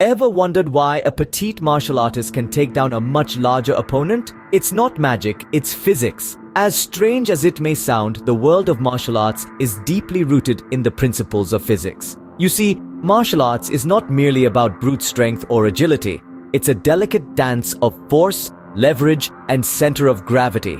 Ever wondered why a petite martial artist can take down a much larger opponent? It's not magic, it's physics. As strange as it may sound, the world of martial arts is deeply rooted in the principles of physics. You see, martial arts is not merely about brute strength or agility. It's a delicate dance of force, leverage, and center of gravity.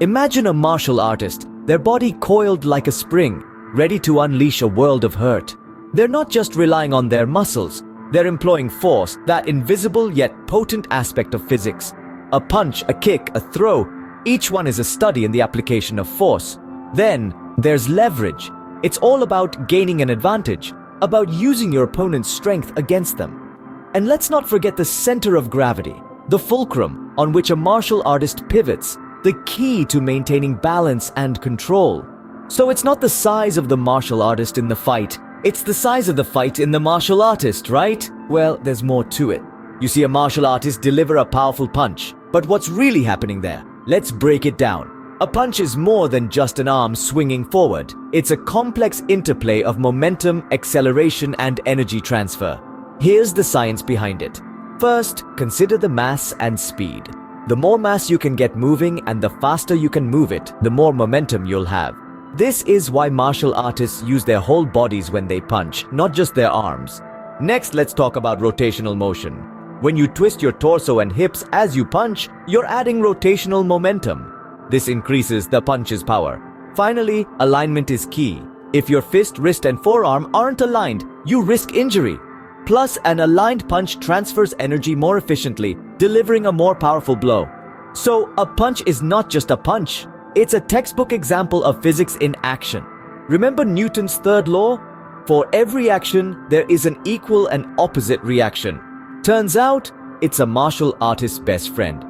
Imagine a martial artist, their body coiled like a spring, ready to unleash a world of hurt. They're not just relying on their muscles, they're employing force, that invisible yet potent aspect of physics. A punch, a kick, a throw, each one is a study in the application of force. Then, there's leverage. It's all about gaining an advantage, about using your opponent's strength against them. And let's not forget the center of gravity, the fulcrum on which a martial artist pivots, the key to maintaining balance and control. So it's not the size of the martial artist in the fight, it's the size of the fight in the martial artist, right? Well, there's more to it. You see a martial artist deliver a powerful punch, but what's really happening there? Let's break it down. A punch is more than just an arm swinging forward. It's a complex interplay of momentum, acceleration, and energy transfer. Here's the science behind it. First, consider the mass and speed. The more mass you can get moving and the faster you can move it, the more momentum you'll have. This is why martial artists use their whole bodies when they punch, not just their arms. Next, let's talk about rotational motion. When you twist your torso and hips as you punch, you're adding rotational momentum. This increases the punch's power. Finally, alignment is key. If your fist, wrist, and forearm aren't aligned, you risk injury. Plus, an aligned punch transfers energy more efficiently, delivering a more powerful blow. So, a punch is not just a punch. It's a textbook example of physics in action. Remember Newton's third law? For every action, there is an equal and opposite reaction. Turns out, it's a martial artist's best friend.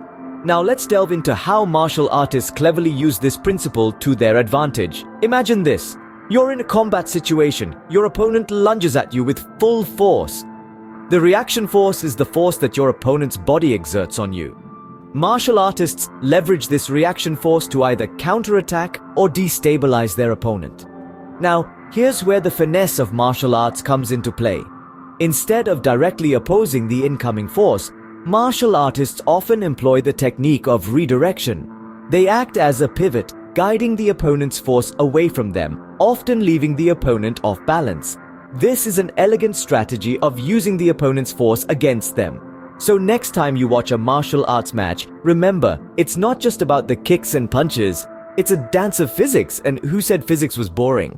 Now let's delve into how martial artists cleverly use this principle to their advantage. Imagine this. You're in a combat situation. Your opponent lunges at you with full force. The reaction force is the force that your opponent's body exerts on you. Martial artists leverage this reaction force to either counterattack or destabilize their opponent. Now, here's where the finesse of martial arts comes into play. Instead of directly opposing the incoming force, martial artists often employ the technique of redirection. They act as a pivot, guiding the opponent's force away from them, often leaving the opponent off balance. This is an elegant strategy of using the opponent's force against them. So next time you watch a martial arts match, remember, it's not just about the kicks and punches, it's a dance of physics, and who said physics was boring?